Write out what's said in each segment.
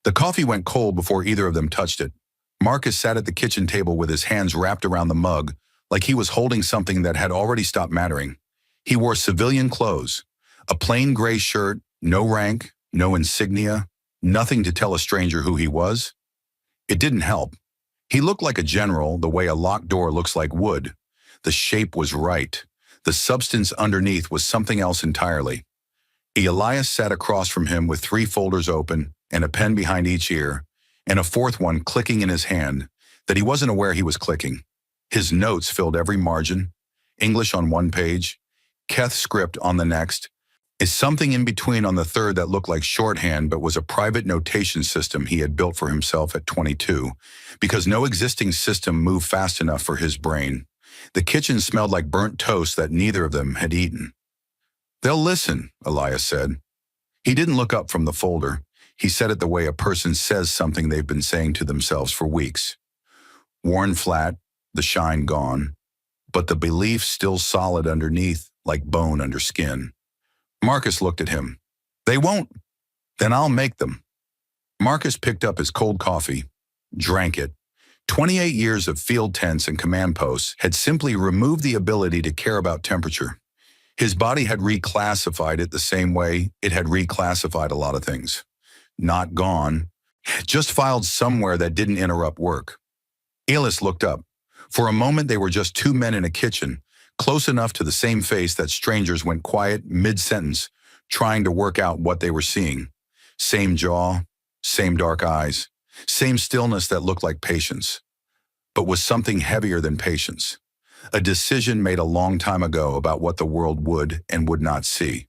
The coffee went cold before either of them touched it. Marcus sat at the kitchen table with his hands wrapped around the mug, like he was holding something that had already stopped mattering. He wore civilian clothes, a plain gray shirt, no rank, no insignia, nothing to tell a stranger who he was. It didn't help. He looked like a general the way a locked door looks like wood. The shape was right. The substance underneath was something else entirely. Elias sat across from him with 3 folders open and a pen behind each ear, and a 4th one clicking in his hand that he wasn't aware he was clicking. His notes filled every margin, English on one page, Keth script on the next, is something in between on the third that looked like shorthand but was a private notation system he had built for himself at 22, because no existing system moved fast enough for his brain. The kitchen smelled like burnt toast that neither of them had eaten. "They'll listen," Elias said. He didn't look up from the folder. He said it the way a person says something they've been saying to themselves for weeks. Worn flat, the shine gone, but the belief still solid underneath, like bone under skin. Marcus looked at him. "They won't. Then I'll make them." Marcus picked up his cold coffee, drank it. 28 years of field tents and command posts had simply removed the ability to care about temperature. His body had reclassified it the same way it had reclassified a lot of things. Not gone, just filed somewhere that didn't interrupt work. Elias looked up. For a moment they were just 2 men in a kitchen, close enough to the same face that strangers went quiet mid-sentence, trying to work out what they were seeing. Same jaw, same dark eyes, same stillness that looked like patience, but was something heavier than patience. A decision made a long time ago about what the world would and would not see.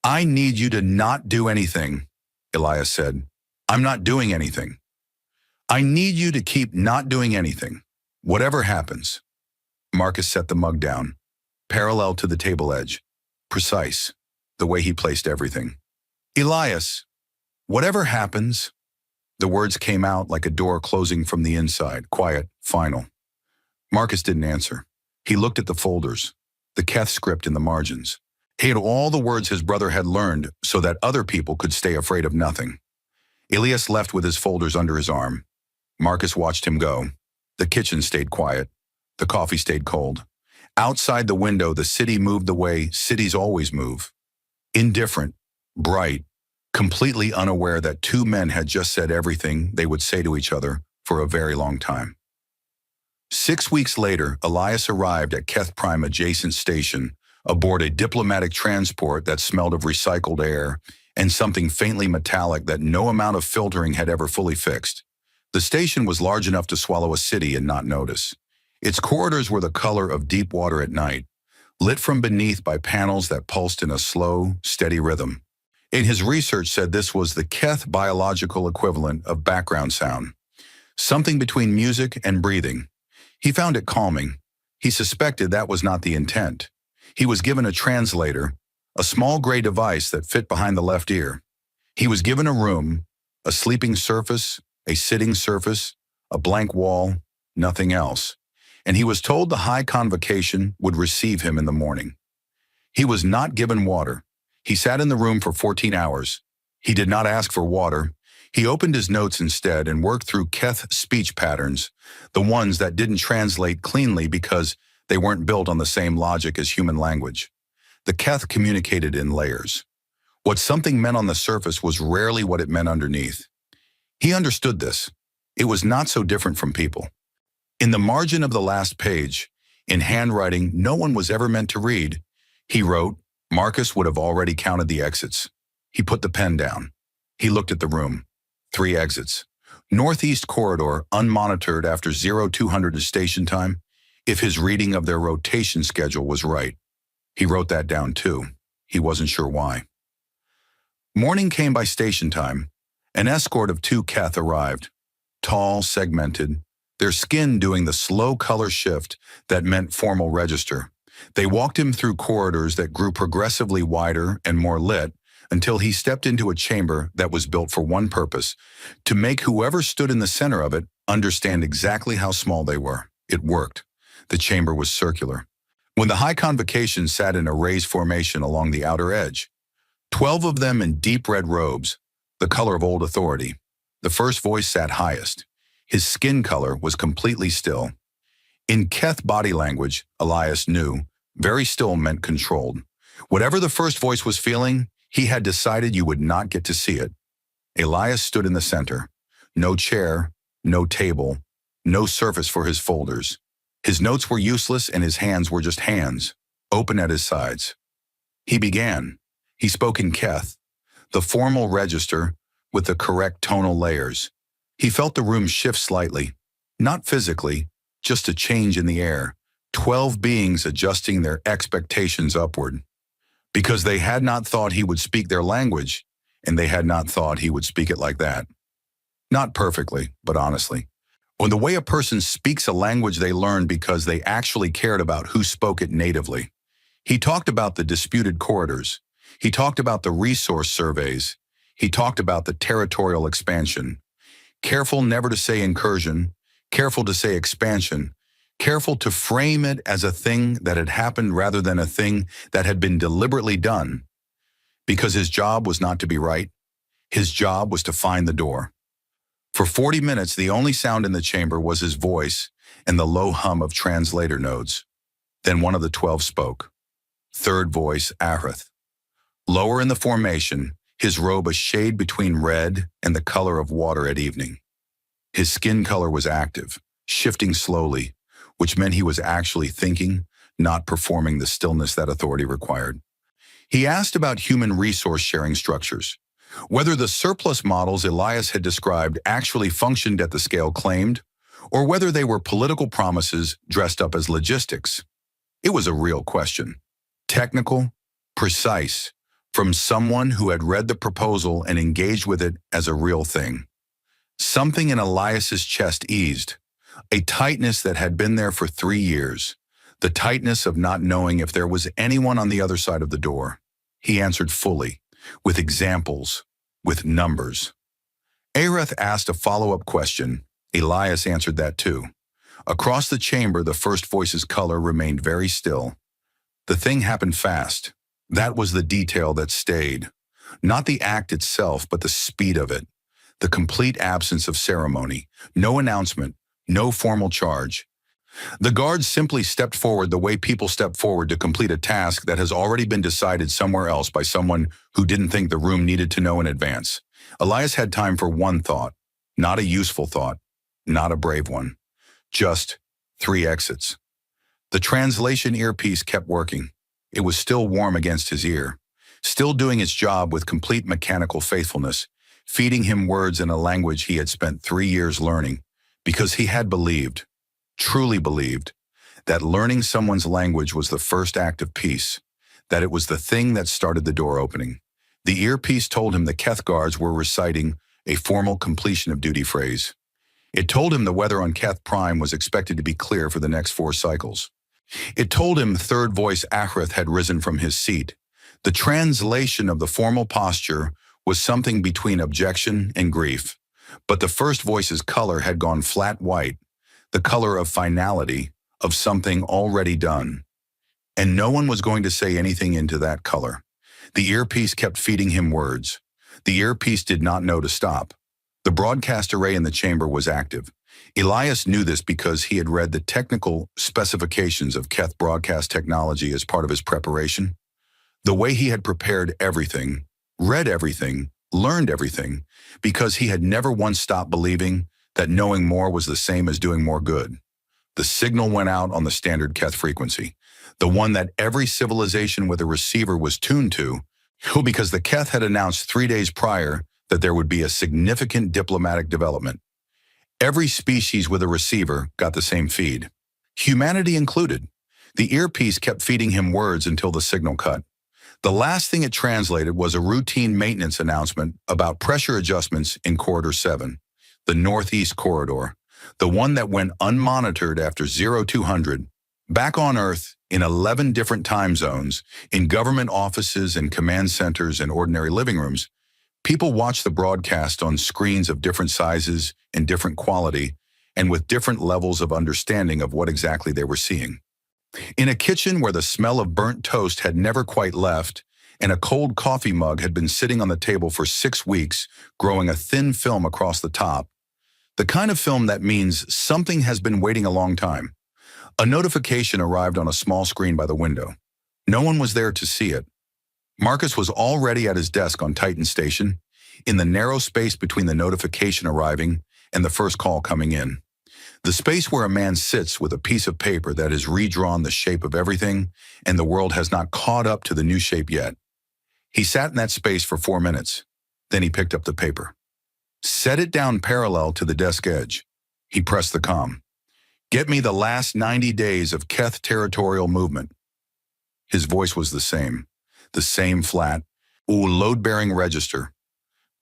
"I need you to not do anything," Elias said. "I'm not doing anything. I need you to keep not doing anything, whatever happens." Marcus set the mug down, parallel to the table edge, precise, the way he placed everything. "Elias, whatever happens," the words came out like a door closing from the inside, quiet, final. Marcus didn't answer. He looked at the folders, the Keth script in the margins. He had all the words his brother had learned so that other people could stay afraid of nothing. Elias left with his folders under his arm. Marcus watched him go. The kitchen stayed quiet. The coffee stayed cold. Outside the window, the city moved the way cities always move. Indifferent, bright, completely unaware that 2 men had just said everything they would say to each other for a very long time. 6 weeks later, Elias arrived at Keth Prime adjacent station aboard a diplomatic transport that smelled of recycled air and something faintly metallic that no amount of filtering had ever fully fixed. The station was large enough to swallow a city and not notice. Its corridors were the color of deep water at night, lit from beneath by panels that pulsed in a slow, steady rhythm. In his research said this was the Keth biological equivalent of background sound, something between music and breathing. He found it calming. He suspected that was not the intent. He was given a translator, a small gray device that fit behind the left ear. He was given a room, a sleeping surface, a sitting surface, a blank wall, nothing else. And he was told the high convocation would receive him in the morning. He was not given water. He sat in the room for 14 hours. He did not ask for water. He opened his notes instead and worked through Keth speech patterns, the ones that didn't translate cleanly because they weren't built on the same logic as human language. The Keth communicated in layers. What something meant on the surface was rarely what it meant underneath. He understood this. It was not so different from people. In the margin of the last page, in handwriting no one was ever meant to read, he wrote, Marcus would have already counted the exits. He put the pen down. He looked at the room. 3 exits. Northeast corridor, unmonitored after 0200 is station time, if his reading of their rotation schedule was right. He wrote that down too. He wasn't sure why. Morning came by station time. An escort of 2 Keth arrived. Tall, segmented, their skin doing the slow color shift that meant formal register. They walked him through corridors that grew progressively wider and more lit until he stepped into a chamber that was built for one purpose, to make whoever stood in the center of it understand exactly how small they were. It worked. The chamber was circular. When the high convocation sat in a raised formation along the outer edge, 12 of them in deep red robes, the color of old authority. The first voice sat highest. His skin color was completely still. In Keth body language, Elias knew, very still meant controlled. Whatever the first voice was feeling, he had decided you would not get to see it. Elias stood in the center. No chair, no table, no surface for his folders. His notes were useless and his hands were just hands, open at his sides. He began. He spoke in Keth, the formal register with the correct tonal layers. He felt the room shift slightly, not physically, just a change in the air, 12 beings adjusting their expectations upward. Because they had not thought he would speak their language, and they had not thought he would speak it like that. Not perfectly, but honestly. When the way a person speaks a language they learned because they actually cared about who spoke it natively. He talked about the disputed corridors. He talked about the resource surveys. He talked about the territorial expansion. Careful never to say incursion, careful to say expansion, careful to frame it as a thing that had happened rather than a thing that had been deliberately done. Because his job was not to be right. His job was to find the door. For 40 minutes, the only sound in the chamber was his voice and the low hum of translator nodes. Then one of the 12 spoke. Third voice, Ahrith. Lower in the formation, his robe a shade between red and the color of water at evening. His skin color was active, shifting slowly, which meant he was actually thinking, not performing the stillness that authority required. He asked about human resource sharing structures, whether the surplus models Elias had described actually functioned at the scale claimed, or whether they were political promises dressed up as logistics. It was a real question. Technical, precise, from someone who had read the proposal and engaged with it as a real thing. Something in Elias's chest eased, a tightness that had been there for 3 years, the tightness of not knowing if there was anyone on the other side of the door. He answered fully, with examples, with numbers. Ahrith asked a follow-up question. Elias answered that too. Across the chamber, the first voice's color remained very still. The thing happened fast. That was the detail that stayed. Not the act itself, but the speed of it. The complete absence of ceremony, no announcement, no formal charge. The guards simply stepped forward the way people step forward to complete a task that has already been decided somewhere else by someone who didn't think the room needed to know in advance. Elias had time for one thought, not a useful thought, not a brave one. Just 3 exits. The translation earpiece kept working. It was still warm against his ear, still doing its job with complete mechanical faithfulness, feeding him words in a language he had spent 3 years learning, because he had believed, truly believed, that learning someone's language was the first act of peace, that it was the thing that started the door opening. The earpiece told him the Keth guards were reciting a formal completion of duty phrase. It told him the weather on Keth Prime was expected to be clear for the next 4 cycles. It told him third voice Ahrith had risen from his seat. The translation of the formal posture was something between objection and grief, but the first voice's color had gone flat white, the color of finality, of something already done. And no one was going to say anything into that color. The earpiece kept feeding him words. The earpiece did not know to stop. The broadcast array in the chamber was active. Elias knew this because he had read the technical specifications of Keth broadcast technology as part of his preparation. The way he had prepared everything, read everything, learned everything, because he had never once stopped believing that knowing more was the same as doing more good. The signal went out on the standard Keth frequency, the one that every civilization with a receiver was tuned to, because the Keth had announced 3 days prior that there would be a significant diplomatic development. Every species with a receiver got the same feed, humanity included. The earpiece kept feeding him words until the signal cut. The last thing it translated was a routine maintenance announcement about pressure adjustments in Corridor 7, the Northeast Corridor, the one that went unmonitored after 0200, back on Earth in 11 different time zones, in government offices and command centers and ordinary living rooms. People watched the broadcast on screens of different sizes and different quality, and with different levels of understanding of what exactly they were seeing. In a kitchen where the smell of burnt toast had never quite left, and a cold coffee mug had been sitting on the table for 6 weeks, growing a thin film across the top. The kind of film that means something has been waiting a long time. A notification arrived on a small screen by the window. No one was there to see it. Marcus was already at his desk on Titan Station, in the narrow space between the notification arriving and the first call coming in. The space where a man sits with a piece of paper that has redrawn the shape of everything, and the world has not caught up to the new shape yet. He sat in that space for 4 minutes. Then he picked up the paper. Set it down parallel to the desk edge. He pressed the comm. Get me the last 90 days of Keth territorial movement. His voice was the same flat, load-bearing register.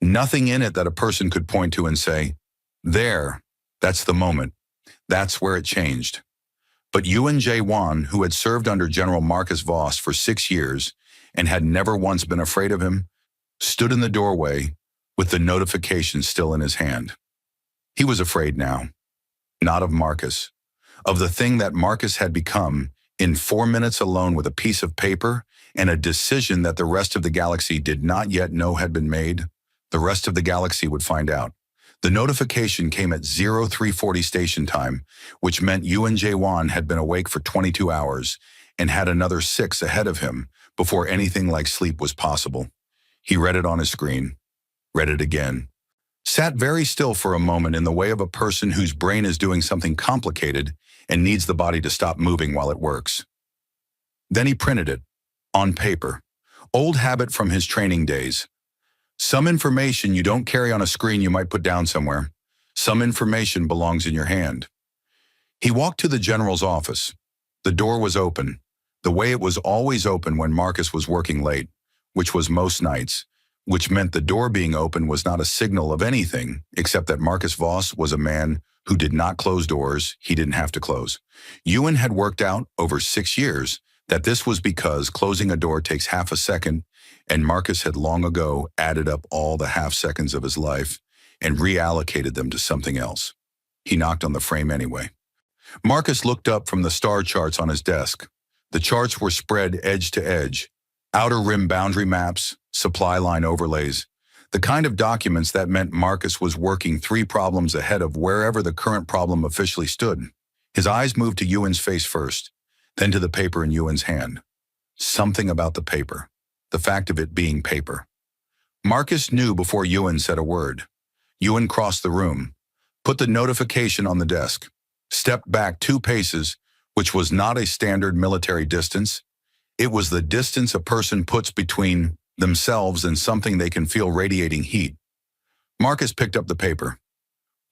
Nothing in it that a person could point to and say, there, that's the moment. That's where it changed. But Yuan J. Wan, who had served under General Marcus Voss for 6 years and had never once been afraid of him, stood in the doorway with the notification still in his hand. He was afraid now, not of Marcus, of the thing that Marcus had become in 4 minutes alone with a piece of paper and a decision that the rest of the galaxy did not yet know had been made. The rest of the galaxy would find out. The notification came at 0340 station time, which meant Yuan J. Wan had been awake for 22 hours and had another 6 ahead of him before anything like sleep was possible. He read it on his screen, read it again, sat very still for a moment in the way of a person whose brain is doing something complicated and needs the body to stop moving while it works. Then he printed it, on paper, old habit from his training days. Some information you don't carry on a screen you might put down somewhere. Some information belongs in your hand. He walked to the general's office. The door was open, the way it was always open when Marcus was working late, which was most nights, which meant the door being open was not a signal of anything except that Marcus Voss was a man who did not close doors he didn't have to close. Ewan had worked out over 6 years that this was because closing a door takes half a second, and Marcus had long ago added up all the half seconds of his life and reallocated them to something else. He knocked on the frame anyway. Marcus looked up from the star charts on his desk. The charts were spread edge to edge, outer rim boundary maps, supply line overlays, the kind of documents that meant Marcus was working 3 problems ahead of wherever the current problem officially stood. His eyes moved to Ewan's face first, then to the paper in Ewan's hand. Something about the paper, the fact of it being paper. Marcus knew before Ewan said a word. Ewan crossed the room, put the notification on the desk, stepped back 2 paces, which was not a standard military distance. It was the distance a person puts between themselves and something they can feel radiating heat. Marcus picked up the paper,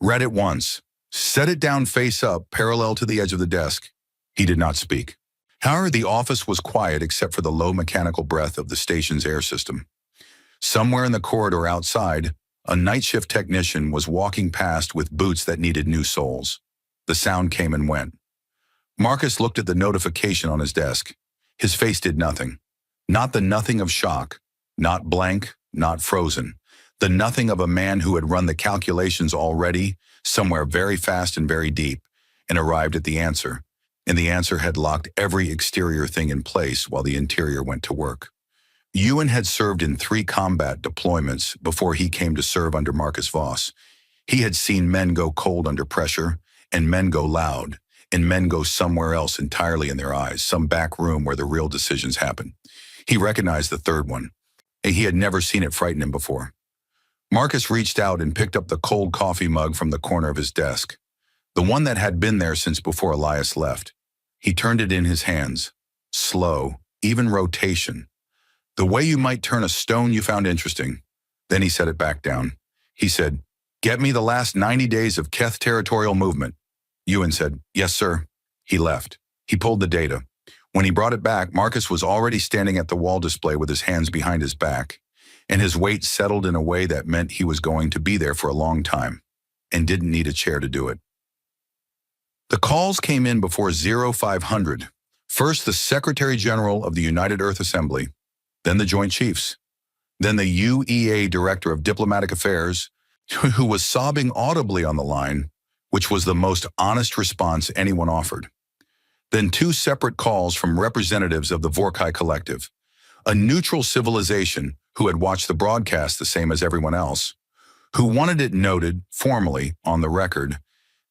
read it once, set it down face up, parallel to the edge of the desk. He did not speak. However, the office was quiet except for the low mechanical breath of the station's air system. Somewhere in the corridor outside, a night shift technician was walking past with boots that needed new soles. The sound came and went. Marcus looked at the notification on his desk. His face did nothing. Not the nothing of shock, not blank, not frozen. The nothing of a man who had run the calculations already, somewhere very fast and very deep, and arrived at the answer. And the answer had locked every exterior thing in place while the interior went to work. Ewan had served in 3 combat deployments before he came to serve under Marcus Voss. He had seen men go cold under pressure, and men go loud, and men go somewhere else entirely in their eyes, some back room where the real decisions happen. He recognized the third one, and he had never seen it frighten him before. Marcus reached out and picked up the cold coffee mug from the corner of his desk, the one that had been there since before Elias left. He turned it in his hands, slow, even rotation. The way you might turn a stone you found interesting. Then he set it back down. He said, "Get me the last 90 days of Keth territorial movement." Ewan said, "Yes, sir." He left. He pulled the data. When he brought it back, Marcus was already standing at the wall display with his hands behind his back, and his weight settled in a way that meant he was going to be there for a long time, and didn't need a chair to do it. The calls came in before 0500. First, the Secretary General of the United Earth Assembly, then the Joint Chiefs, then the UEA Director of Diplomatic Affairs, who was sobbing audibly on the line, which was the most honest response anyone offered. Then 2 separate calls from representatives of the Vorkai Collective, A neutral civilization who had watched the broadcast the same as everyone else, who wanted it noted, formally, on the record,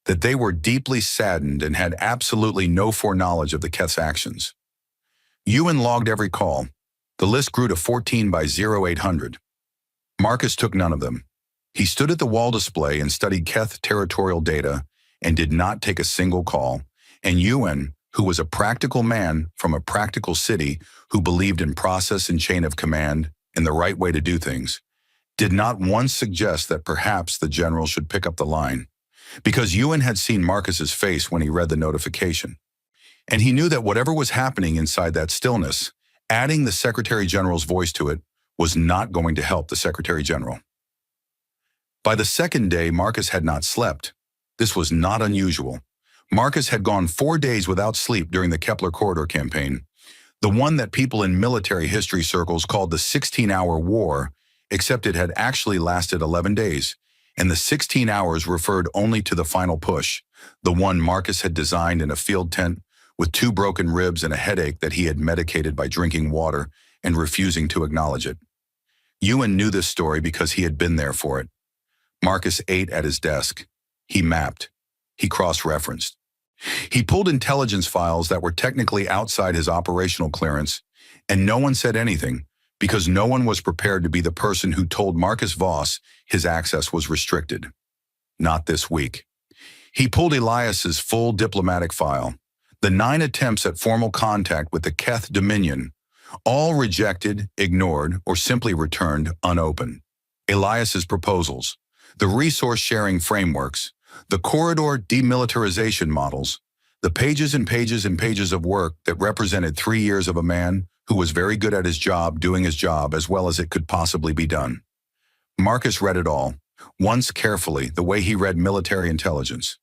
that they were deeply saddened and had absolutely no foreknowledge of the Keth's actions. Ewan logged every call. The list grew to 14 by 0800. Marcus took none of them. He stood at the wall display and studied Keth territorial data and did not take a single call. And Ewan, who was a practical man from a practical city who believed in process and chain of command and the right way to do things, did not once suggest that perhaps the general should pick up the line, because Ewan had seen Marcus's face when he read the notification. And he knew that whatever was happening inside that stillness, adding the Secretary General's voice to it was not going to help the Secretary General. By the second day, Marcus had not slept. This was not unusual. Marcus had gone 4 days without sleep during the Kepler Corridor campaign, the one that people in military history circles called the 16-hour war, except it had actually lasted 11 days, and the 16 hours referred only to the final push, the one Marcus had designed in a field tent with 2 broken ribs and a headache that he had medicated by drinking water and refusing to acknowledge it. Ewan knew this story because he had been there for it. Marcus ate at his desk. He mapped. He cross-referenced. He pulled intelligence files that were technically outside his operational clearance, and no one said anything because no one was prepared to be the person who told Marcus Voss his access was restricted. Not this week. He pulled Elias's full diplomatic file, the 9 attempts at formal contact with the Keth Dominion, all rejected, ignored, or simply returned unopened. Elias's proposals, the resource-sharing frameworks, the corridor demilitarization models, the pages and pages and pages of work that represented 3 years of a man who was very good at his job doing his job as well as it could possibly be done. Marcus read it all, once carefully, the way he read military intelligence.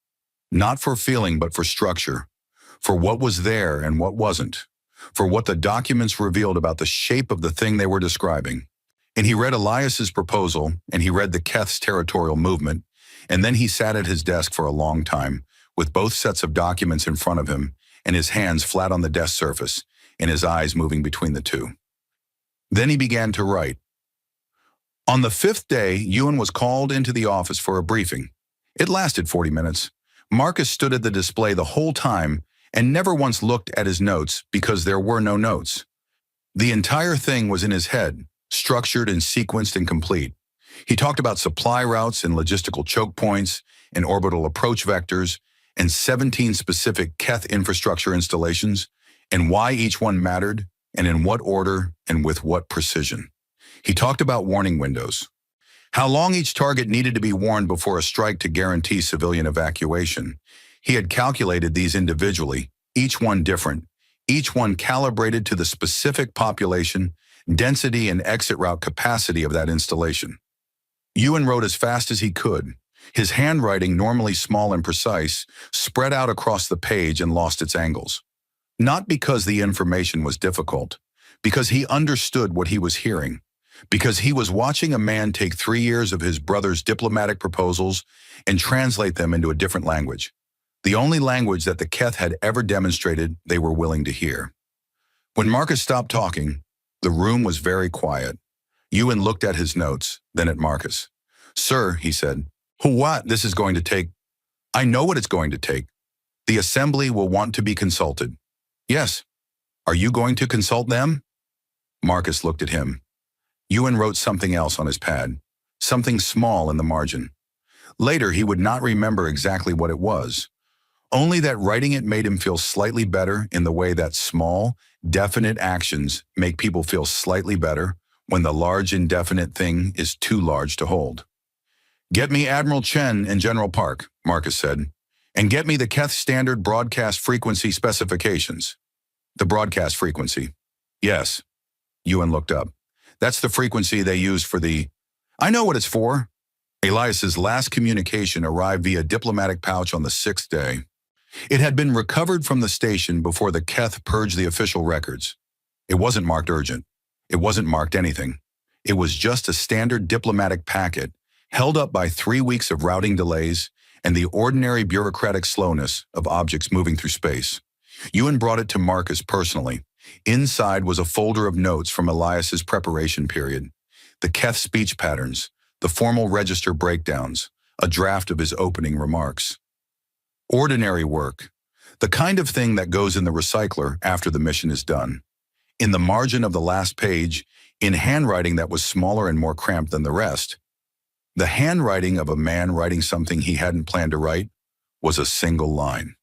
Not for feeling, but for structure, for what was there and what wasn't, for what the documents revealed about the shape of the thing they were describing. And he read Elias's proposal, and he read the Keth's territorial movement, and then he sat at his desk for a long time, with both sets of documents in front of him, and his hands flat on the desk surface, and his eyes moving between the two. Then he began to write. On the 5th day, Ewan was called into the office for a briefing. It lasted 40 minutes. Marcus stood at the display the whole time and never once looked at his notes because there were no notes. The entire thing was in his head, structured and sequenced and complete. He talked about supply routes and logistical choke points and orbital approach vectors and 17 specific Keth infrastructure installations and why each one mattered and in what order and with what precision. He talked about warning windows, how long each target needed to be warned before a strike to guarantee civilian evacuation. He had calculated these individually, each one different, each one calibrated to the specific population, density, and exit route capacity of that installation. Ewan wrote as fast as he could. His handwriting, normally small and precise, spread out across the page and lost its angles. Not because the information was difficult, because he understood what he was hearing, because he was watching a man take 3 years of his brother's diplomatic proposals and translate them into a different language, the only language that the Keth had ever demonstrated they were willing to hear. When Marcus stopped talking, the room was very quiet. Ewan looked at his notes, then at Marcus. Sir, he said, what this is going to take? I know what it's going to take. The assembly will want to be consulted. Yes. Are you going to consult them? Marcus looked at him. Ewan wrote something else on his pad, something small in the margin. Later, he would not remember exactly what it was, only that writing it made him feel slightly better in the way that small, definite actions make people feel slightly better when the large, indefinite thing is too large to hold. Get me Admiral Chen and General Park, Marcus said, and get me the Keth standard broadcast frequency specifications. The broadcast frequency. Yes. Ewan looked up. That's the frequency they use for the... I know what it's for. Elias's last communication arrived via diplomatic pouch on the 6th day. It had been recovered from the station before the Keth purged the official records. It wasn't marked urgent. It wasn't marked anything. It was just a standard diplomatic packet held up by 3 weeks of routing delays and the ordinary bureaucratic slowness of objects moving through space. Ewan brought it to Marcus personally, Inside was a folder of notes from Elias's preparation period, the Keth speech patterns, the formal register breakdowns, a draft of his opening remarks. Ordinary work, the kind of thing that goes in the recycler after the mission is done. In the margin of the last page, in handwriting that was smaller and more cramped than the rest, the handwriting of a man writing something he hadn't planned to write, was a single line.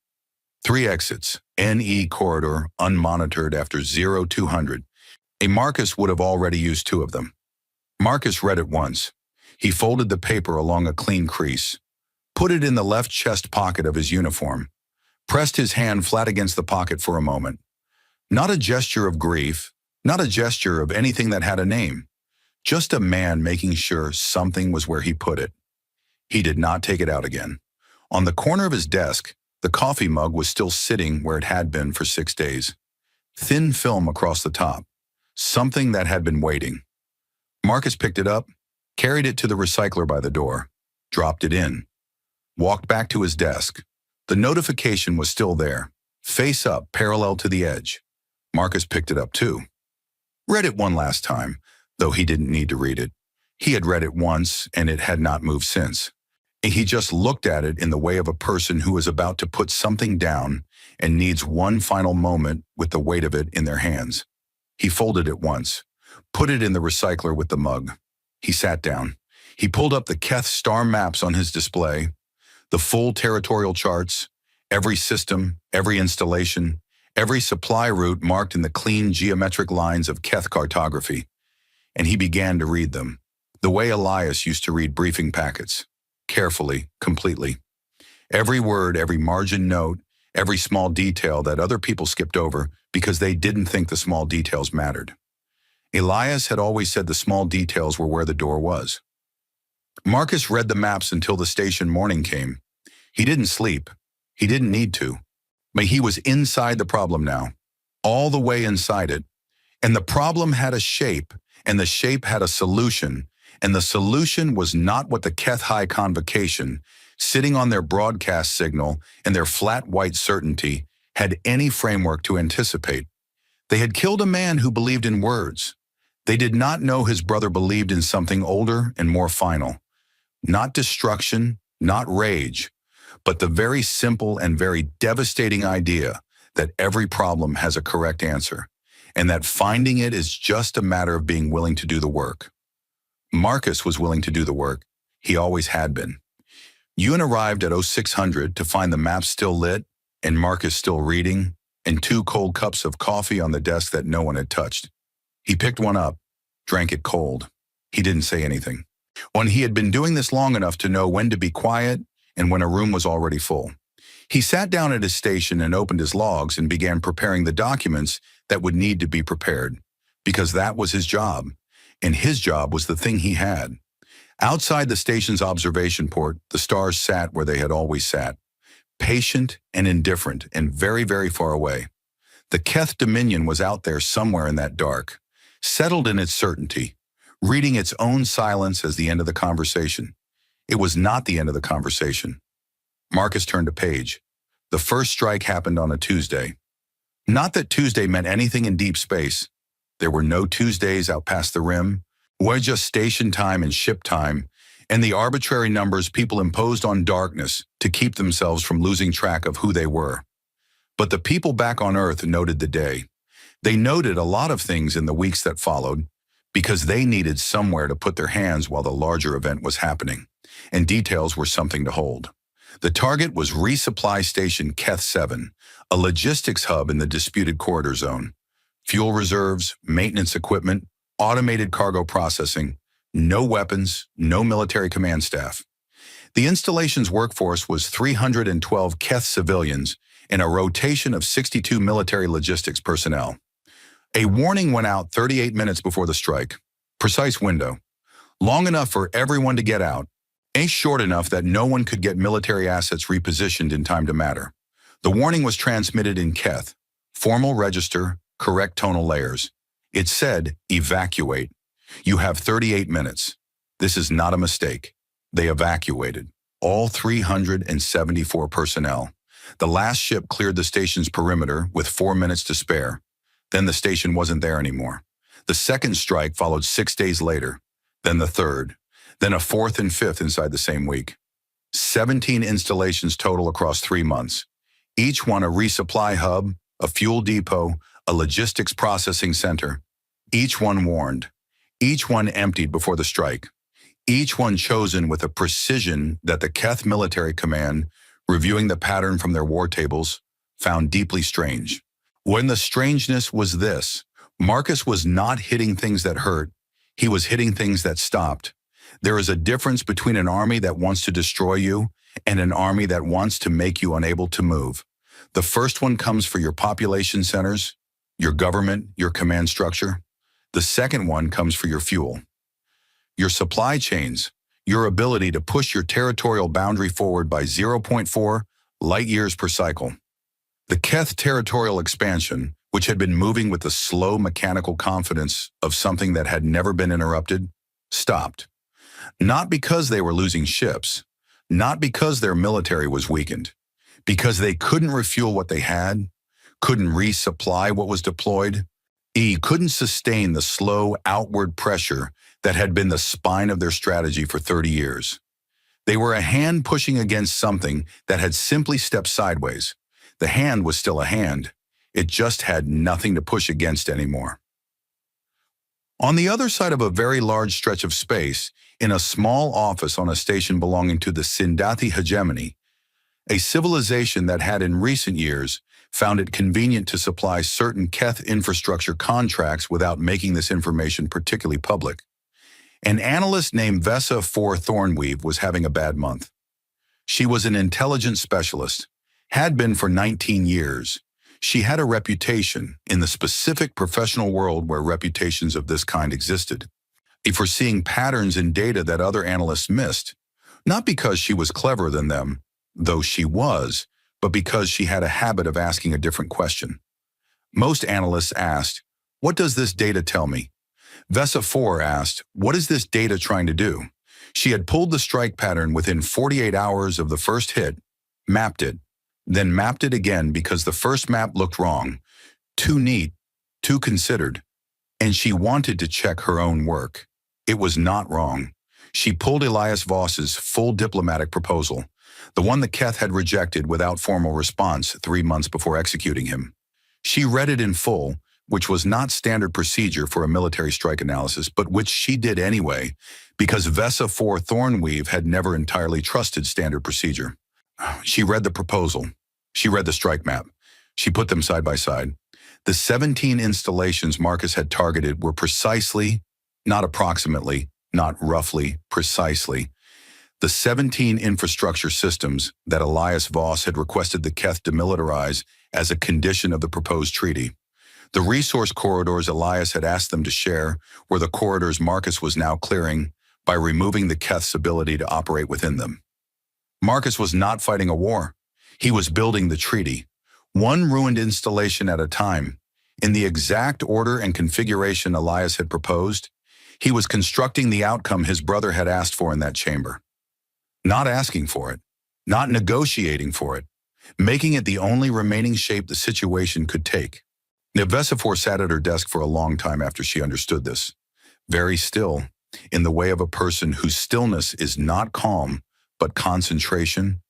3 exits, NE corridor, unmonitored after 0200. A Marcus would have already used 2 of them. Marcus read it once. He folded the paper along a clean crease, put it in the left chest pocket of his uniform, pressed his hand flat against the pocket for a moment. Not a gesture of grief, not a gesture of anything that had a name. Just a man making sure something was where he put it. He did not take it out again. On the corner of his desk, the coffee mug was still sitting where it had been for 6 days. Thin film across the top. Something that had been waiting. Marcus picked it up, carried it to the recycler by the door, dropped it in, walked back to his desk. The notification was still there, face up, parallel to the edge. Marcus picked it up too. Read it one last time, though he didn't need to read it. He had read it once, and it had not moved since. He just looked at it in the way of a person who is about to put something down and needs one final moment with the weight of it in their hands. He folded it once, put it in the recycler with the mug. He sat down. He pulled up the Keth star maps on his display, the full territorial charts, every system, every installation, every supply route marked in the clean geometric lines of Keth cartography. And he began to read them, the way Elias used to read briefing packets. Carefully, completely. Every word, every margin note, every small detail that other people skipped over because they didn't think the small details mattered. Elias had always said the small details were where the door was. Marcus read the maps until the station morning came. He didn't sleep. He didn't need to. But he was inside the problem now, all the way inside it. And the problem had a shape, and the shape had a solution. And the solution was not what the Keth High Convocation, sitting on their broadcast signal and their flat white certainty, had any framework to anticipate. They had killed a man who believed in words. They did not know his brother believed in something older and more final. Not destruction, not rage, but the very simple and very devastating idea that every problem has a correct answer, and that finding it is just a matter of being willing to do the work. Marcus was willing to do the work. He always had been. Ewan arrived at 0600 to find the maps still lit and Marcus still reading, and 2 cold cups of coffee on the desk that no one had touched. He picked one up, drank it cold. He didn't say anything. When he had been doing this long enough to know when to be quiet and when a room was already full. He sat down at his station and opened his logs and began preparing the documents that would need to be prepared, because that was his job. And his job was the thing he had. Outside the station's observation port, the stars sat where they had always sat, patient and indifferent and very, very far away. The Keth Dominion was out there somewhere in that dark, settled in its certainty, reading its own silence as the end of the conversation. It was not the end of the conversation. Marcus turned a page. The first strike happened on a Tuesday. Not that Tuesday meant anything in deep space. There were no Tuesdays out past the rim, or just station time and ship time, and the arbitrary numbers people imposed on darkness to keep themselves from losing track of who they were. But the people back on Earth noted the day. They noted a lot of things in the weeks that followed, because they needed somewhere to put their hands while the larger event was happening, and details were something to hold. The target was Resupply Station Keth 7, a logistics hub in the disputed corridor zone. Fuel reserves, maintenance equipment, automated cargo processing, no weapons, no military command staff. The installation's workforce was 312 Keth civilians and a rotation of 62 military logistics personnel. A warning went out 38 minutes before the strike. Precise window. Long enough for everyone to get out, ain't short enough that no one could get military assets repositioned in time to matter. The warning was transmitted in Keth, formal register, correct tonal layers. It said, evacuate. You have 38 minutes. This is not a mistake. They evacuated. All 374 personnel. The last ship cleared the station's perimeter with 4 minutes to spare. Then the station wasn't there anymore. The second strike followed 6 days later, then the third, then a fourth and fifth inside the same week. 17 installations total across 3 months. Each one a resupply hub, a fuel depot, a logistics processing center. Each one warned. Each one emptied before the strike. Each one chosen with a precision that the Keth Military Command, reviewing the pattern from their war tables, found deeply strange. When the strangeness was this, Marcus was not hitting things that hurt, he was hitting things that stopped. There is a difference between an army that wants to destroy you and an army that wants to make you unable to move. The first one comes for your population centers, your government, your command structure. The second one comes for your fuel, your supply chains, your ability to push your territorial boundary forward by 0.4 light years per cycle. The Keth territorial expansion, which had been moving with the slow mechanical confidence of something that had never been interrupted, stopped. Not because they were losing ships, not because their military was weakened, because they couldn't refuel what they had, couldn't resupply what was deployed, couldn't sustain the slow outward pressure that had been the spine of their strategy for 30 years. They were a hand pushing against something that had simply stepped sideways. The hand was still a hand. It just had nothing to push against anymore. On the other side of a very large stretch of space, in a small office on a station belonging to the Sindathi hegemony, a civilization that had in recent years found it convenient to supply certain Keth infrastructure contracts without making this information particularly public. An analyst named Vesa 4 Thornweave was having a bad month. She was an intelligence specialist, had been for 19 years. She had a reputation in the specific professional world where reputations of this kind existed, for seeing patterns in data that other analysts missed, not because she was cleverer than them, though she was, but because she had a habit of asking a different question. Most analysts asked, "What does this data tell me?" Vesa 4 asked, "What is this data trying to do?" She had pulled the strike pattern within 48 hours of the first hit, mapped it, then mapped it again because the first map looked wrong, too neat, too considered, and she wanted to check her own work. It was not wrong. She pulled Elias Voss's full diplomatic proposal, the one that Keth had rejected without formal response 3 months before executing him. She read it in full, which was not standard procedure for a military strike analysis, but which she did anyway, because Vesa 4 Thornweave had never entirely trusted standard procedure. She read the proposal. She read the strike map. She put them side by side. The 17 installations Marcus had targeted were precisely, not approximately, not roughly, precisely, the 17 infrastructure systems that Elias Voss had requested the Keth demilitarize as a condition of the proposed treaty. The resource corridors Elias had asked them to share were the corridors Marcus was now clearing by removing the Keth's ability to operate within them. Marcus was not fighting a war. He was building the treaty, one ruined installation at a time. In the exact order and configuration Elias had proposed, he was constructing the outcome his brother had asked for in that chamber. Not asking for it, not negotiating for it, making it the only remaining shape the situation could take. Vesa 4 sat at her desk for a long time after she understood this, very still, in the way of a person whose stillness is not calm, but concentration,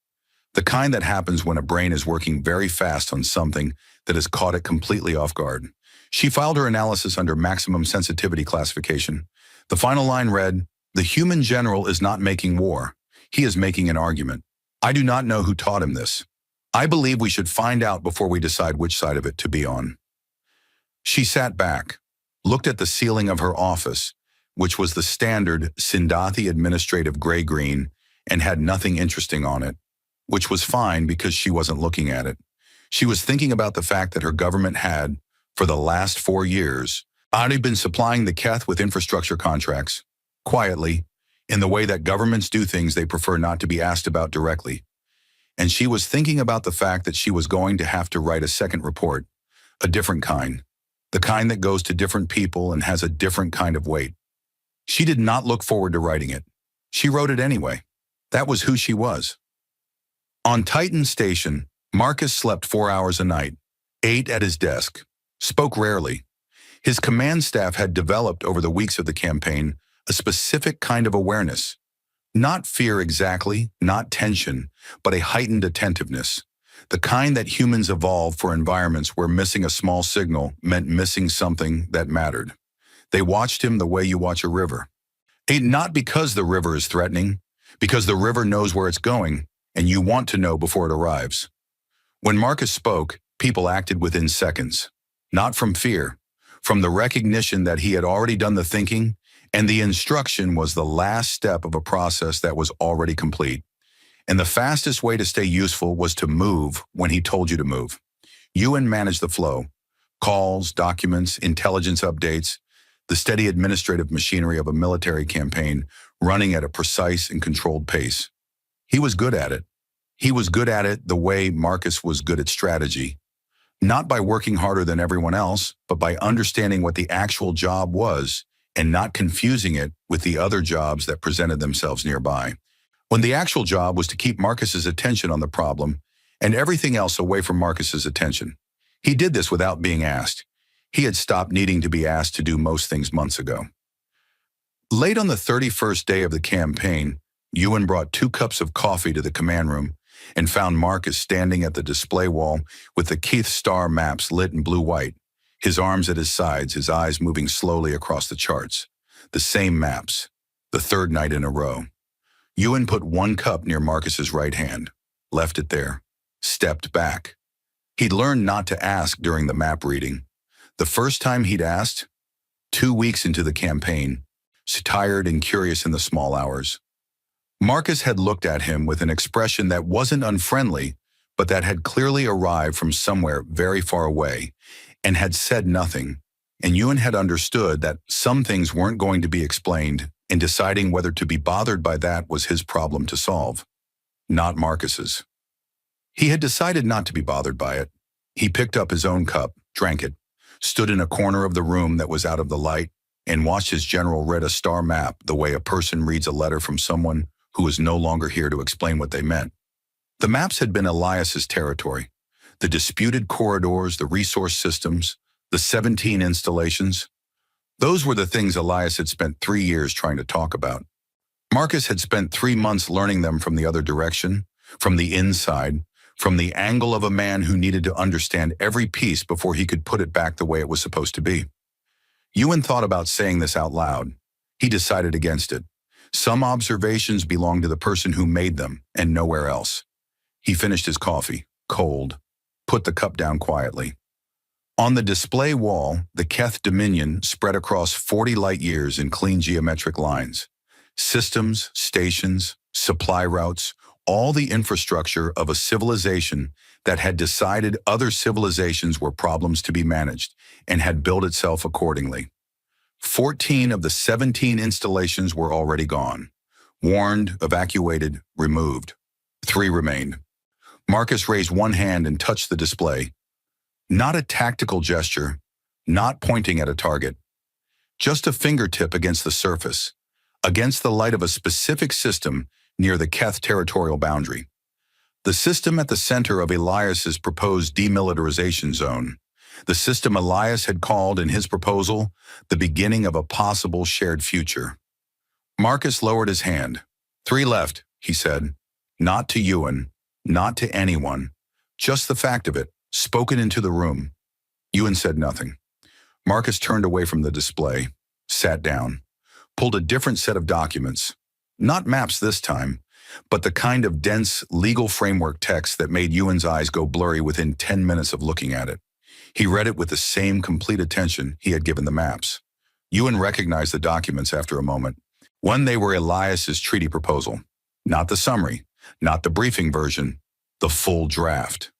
the kind that happens when a brain is working very fast on something that has caught it completely off guard. She filed her analysis under maximum sensitivity classification. The final line read, "The human general is not making war. He is making an argument. I do not know who taught him this. I believe we should find out before we decide which side of it to be on." She sat back, looked at the ceiling of her office, which was the standard Sindathi administrative gray-green and had nothing interesting on it, which was fine because she wasn't looking at it. She was thinking about the fact that her government had, for the last 4 years, already been supplying the Keth with infrastructure contracts, quietly, in the way that governments do things they prefer not to be asked about directly. And she was thinking about the fact that she was going to have to write a second report, a different kind, the kind that goes to different people and has a different kind of weight. She did not look forward to writing it. She wrote it anyway. That was who she was. On Titan Station, Marcus slept 4 hours a night, ate at his desk, spoke rarely. His command staff had developed over the weeks of the campaign a specific kind of awareness. Not fear exactly, not tension, but a heightened attentiveness. The kind that humans evolve for environments where missing a small signal meant missing something that mattered. They watched him the way you watch a river. Not because the river is threatening, because the river knows where it's going, and you want to know before it arrives. When Marcus spoke, people acted within seconds. Not from fear, from the recognition that he had already done the thinking, and the instruction was the last step of a process that was already complete. And the fastest way to stay useful was to move when he told you to move. Ewan managed the flow. Calls, documents, intelligence updates, the steady administrative machinery of a military campaign running at a precise and controlled pace. He was good at it. He was good at it the way Marcus was good at strategy. Not by working harder than everyone else, but by understanding what the actual job was and not confusing it with the other jobs that presented themselves nearby. When the actual job was to keep Marcus's attention on the problem and everything else away from Marcus's attention. He did this without being asked. He had stopped needing to be asked to do most things months ago. Late on the 31st day of the campaign, Ewan brought 2 cups of coffee to the command room and found Marcus standing at the display wall with the Keith star maps lit in blue-white, his arms at his sides, his eyes moving slowly across the charts. The same maps, the 3rd night in a row. Ewan put 1 cup near Marcus's right hand, left it there, stepped back. He'd learned not to ask during the map reading. The first time he'd asked, 2 weeks into the campaign, tired and curious in the small hours. Marcus had looked at him with an expression that wasn't unfriendly, but that had clearly arrived from somewhere very far away, and had said nothing, and Ewan had understood that some things weren't going to be explained, and deciding whether to be bothered by that was his problem to solve, not Marcus's. He had decided not to be bothered by it. He picked up his own cup, drank it, stood in a corner of the room that was out of the light, and watched his general read a star map the way a person reads a letter from someone who was no longer here to explain what they meant. The maps had been Elias's territory. The disputed corridors, the resource systems, the 17 installations. Those were the things Elias had spent 3 years trying to talk about. Marcus had spent 3 months learning them from the other direction, from the inside, from the angle of a man who needed to understand every piece before he could put it back the way it was supposed to be. Ewan thought about saying this out loud. He decided against it. Some observations belonged to the person who made them, and nowhere else. He finished his coffee, cold, put the cup down quietly. On the display wall, the Keth Dominion spread across 40 light-years in clean geometric lines. Systems, stations, supply routes, all the infrastructure of a civilization that had decided other civilizations were problems to be managed and had built itself accordingly. 14 of the 17 installations were already gone. Warned, evacuated, removed. 3 remained. Marcus raised one hand and touched the display. Not a tactical gesture, not pointing at a target. Just a fingertip against the surface, against the light of a specific system near the Keth territorial boundary. The system at the center of Elias's proposed demilitarization zone. The system Elias had called in his proposal the beginning of a possible shared future. Marcus lowered his hand. 3 left, he said. Not to Ewan, not to anyone. Just the fact of it, spoken into the room. Ewan said nothing. Marcus turned away from the display, sat down, pulled a different set of documents. Not maps this time, but the kind of dense legal framework text that made Ewan's eyes go blurry within 10 minutes of looking at it. He read it with the same complete attention he had given the maps. Ewan recognized the documents after a moment. When they were Elias's treaty proposal. Not the summary, not the briefing version, the full draft.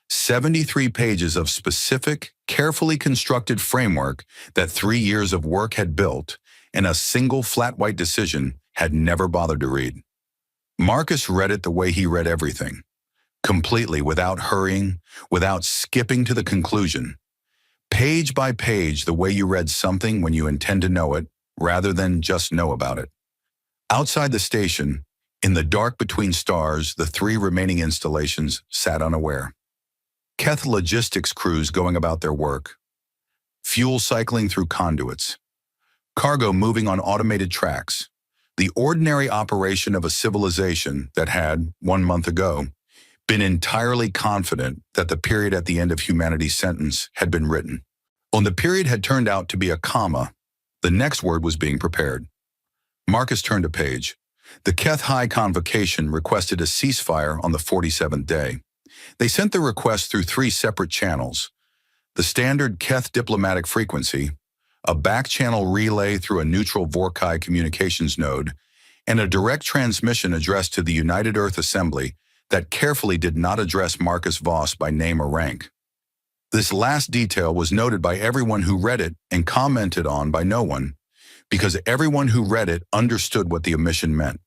73 pages of specific, carefully constructed framework that 3 years of work had built, and a single flat white decision had never bothered to read. Marcus read it the way he read everything. Completely, without hurrying, without skipping to the conclusion. Page by page, the way you read something when you intend to know it, rather than just know about it. Outside the station, in the dark between stars, the 3 remaining installations sat unaware. Keth logistics crews going about their work. fuel cycling through conduits, cargo moving on automated tracks, the ordinary operation of a civilization that had, 1 month ago, been entirely confident that the period at the end of humanity's sentence had been written. When the period had turned out to be a comma, the next word was being prepared. Marcus turned a page. The Keth High Convocation requested a ceasefire on the 47th day. They sent the request through 3 separate channels: the standard Keth diplomatic frequency, a back-channel relay through a neutral Vorkai communications node, and a direct transmission addressed to the United Earth Assembly that carefully did not address Marcus Voss by name or rank. This last detail was noted by everyone who read it and commented on by no one, because everyone who read it understood what the omission meant.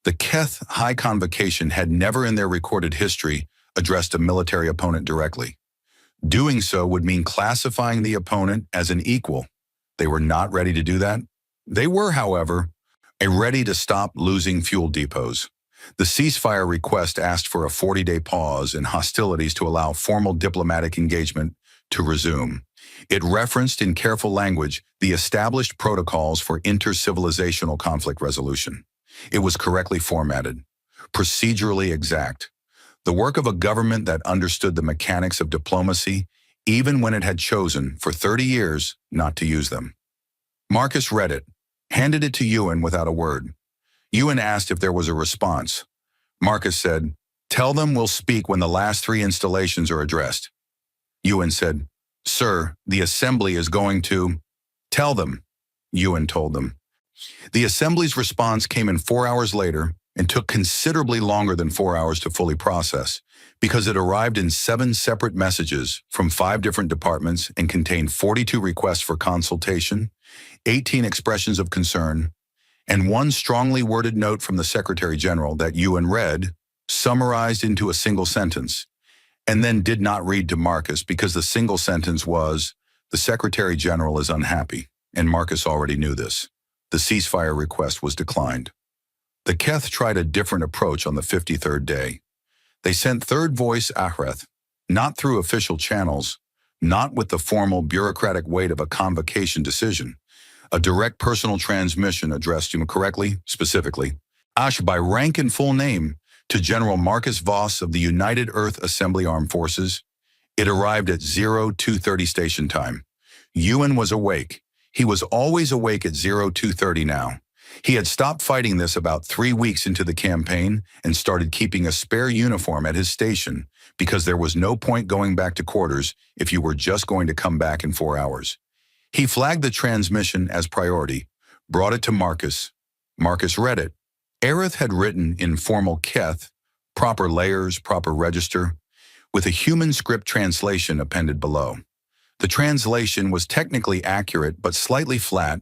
The Keth High Convocation had never in their recorded history addressed a military opponent directly. Doing so would mean classifying the opponent as an equal. They were not ready to do that. They were, however, ready to stop losing fuel depots. The ceasefire request asked for a 40-day pause in hostilities to allow formal diplomatic engagement to resume. It referenced in careful language the established protocols for inter-civilizational conflict resolution. It was correctly formatted, procedurally exact, the work of a government that understood the mechanics of diplomacy, even when it had chosen, for 30 years, not to use them. Marcus read it, handed it to Ewan without a word. Ewan asked if there was a response. Marcus said, "Tell them we'll speak when the last 3 installations are addressed." Ewan said, "Sir, the Assembly is going to..." "Tell them," Ewan told them. The Assembly's response came in 4 hours later and took considerably longer than 4 hours to fully process, because it arrived in 7 separate messages from 5 different departments and contained 42 requests for consultation, 18 expressions of concern, and 1 strongly worded note from the Secretary General that Ewan read, summarized into a single sentence, and then did not read to Marcus because the single sentence was, "The Secretary General is unhappy," and Marcus already knew this. The ceasefire request was declined. The Keth tried a different approach on the 53rd day. They sent third voice Ahreth, not through official channels, not with the formal bureaucratic weight of a convocation decision, a direct personal transmission addressed him correctly, specifically, Ash by rank and full name, to General Marcus Voss of the United Earth Assembly Armed Forces. It arrived at 0230 station time. Ewan was awake. He was always awake at 0230 now. He had stopped fighting this about 3 weeks into the campaign and started keeping a spare uniform at his station because there was no point going back to quarters if you were just going to come back in 4 hours. He flagged the transmission as priority, brought it to Marcus. Marcus read it. Aerith had written in formal Keth, proper layers, proper register, with a human script translation appended below. The translation was technically accurate but slightly flat,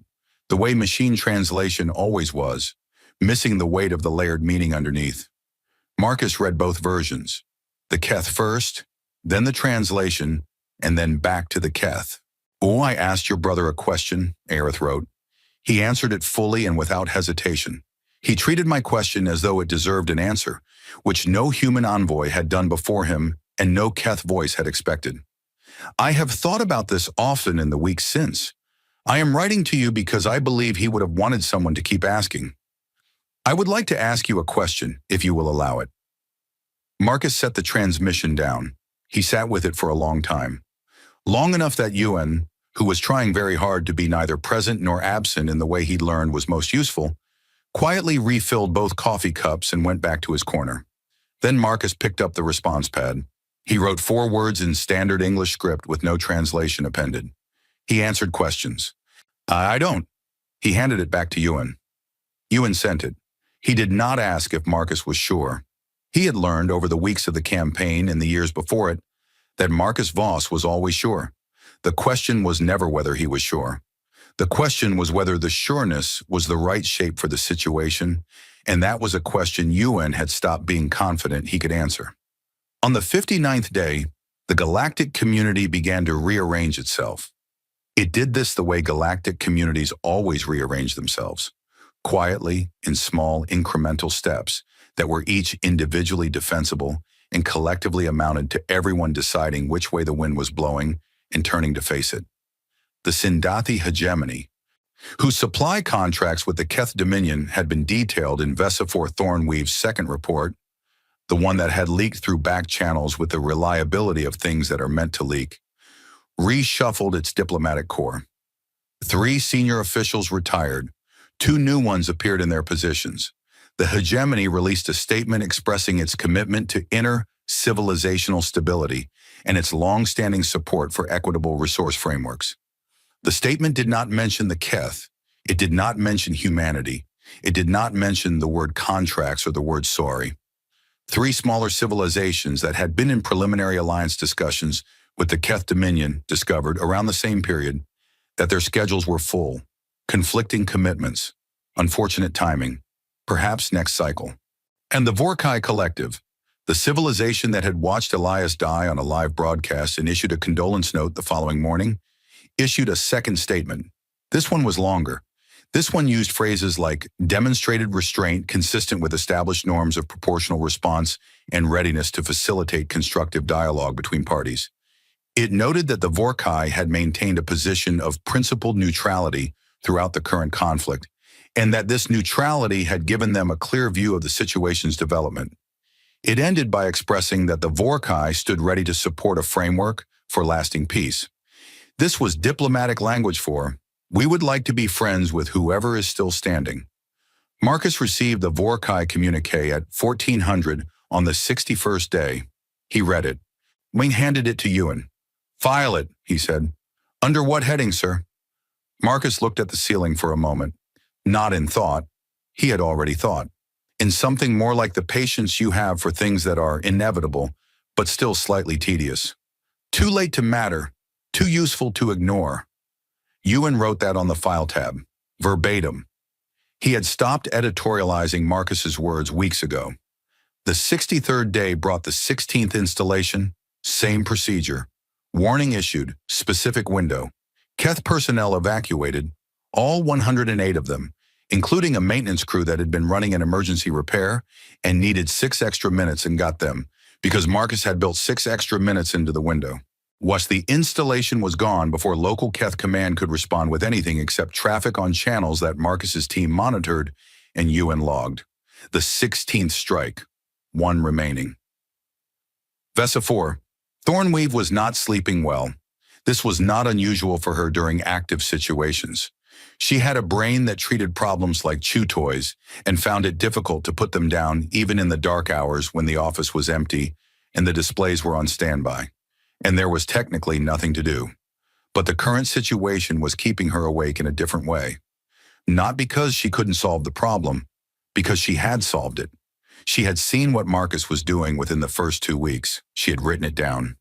the way machine translation always was, missing the weight of the layered meaning underneath. Marcus read both versions, the Keth first, then the translation, and then back to the Keth. "Oh, I asked your brother a question," Aerith wrote. "He answered it fully and without hesitation. He treated my question as though it deserved an answer, which no human envoy had done before him and no Keth voice had expected. I have thought about this often in the weeks since. I am writing to you because I believe he would have wanted someone to keep asking. I would like to ask you a question, if you will allow it." Marcus set the transmission down. He sat with it for a long time. Long enough that Ewan, who was trying very hard to be neither present nor absent in the way he'd learned was most useful, quietly refilled both coffee cups and went back to his corner. Then Marcus picked up the response pad. He wrote 4 words in standard English script with no translation appended. He answered questions. "I don't." He handed it back to Ewan. Ewan sent it. He did not ask if Marcus was sure. He had learned over the weeks of the campaign and the years before it that Marcus Voss was always sure. The question was never whether he was sure. The question was whether the sureness was the right shape for the situation, and that was a question Ewan had stopped being confident he could answer. On the 59th day, the galactic community began to rearrange itself. It did this the way galactic communities always rearrange themselves, quietly in small incremental steps that were each individually defensible and collectively amounted to everyone deciding which way the wind was blowing and turning to face it. the Sindathi hegemony, whose supply contracts with the Keth Dominion had been detailed in Vesifor Thornweave's second report, the one that had leaked through back channels with the reliability of things that are meant to leak, reshuffled its diplomatic corps. 3 senior officials retired. 2 new ones appeared in their positions. The hegemony released a statement expressing its commitment to inner civilizational stability and its long-standing support for equitable resource frameworks. The statement did not mention the Keth. It did not mention humanity. It did not mention the word contracts or the word sorry. 3 smaller civilizations that had been in preliminary alliance discussions with the Keth Dominion discovered around the same period that their schedules were full, conflicting commitments, unfortunate timing, perhaps next cycle. And the Vorkai Collective, the civilization that had watched Elias die on a live broadcast and issued a condolence note the following morning, issued a second statement. This one was longer. This one used phrases like demonstrated restraint consistent with established norms of proportional response and readiness to facilitate constructive dialogue between parties. It noted that the Vorkai had maintained a position of principled neutrality throughout the current conflict, and that this neutrality had given them a clear view of the situation's development. It ended by expressing that the Vorkai stood ready to support a framework for lasting peace. This was diplomatic language for, we would like to be friends with whoever is still standing. Marcus received the Vorkai communique at 1400 on the 61st day. He read it. Wing handed it to Ewan. File it, he said. Under what heading, sir? Marcus looked at the ceiling for a moment. Not in thought. He had already thought. In something more like the patience you have for things that are inevitable, but still slightly tedious. Too late to matter. Too useful to ignore. Ewan wrote that on the file tab, verbatim. He had stopped editorializing Marcus's words weeks ago. The 63rd day brought the 16th installation, same procedure. Warning issued, specific window. Keth personnel evacuated, all 108 of them, including a maintenance crew that had been running an emergency repair and needed 6 extra minutes and got them, because Marcus had built 6 extra minutes into the window. The installation was gone before local Keth command could respond with anything except traffic on channels that Marcus's team monitored and Ewan logged. The 16th strike, 1 remaining. Vesifor. Thornweave was not sleeping well. This was not unusual for her during active situations. She had a brain that treated problems like chew toys and found it difficult to put them down even in the dark hours when the office was empty and the displays were on standby, and there was technically nothing to do. But the current situation was keeping her awake in a different way. Not because she couldn't solve the problem, because she had solved it. She had seen what Marcus was doing within the first 2 weeks. She had written it down.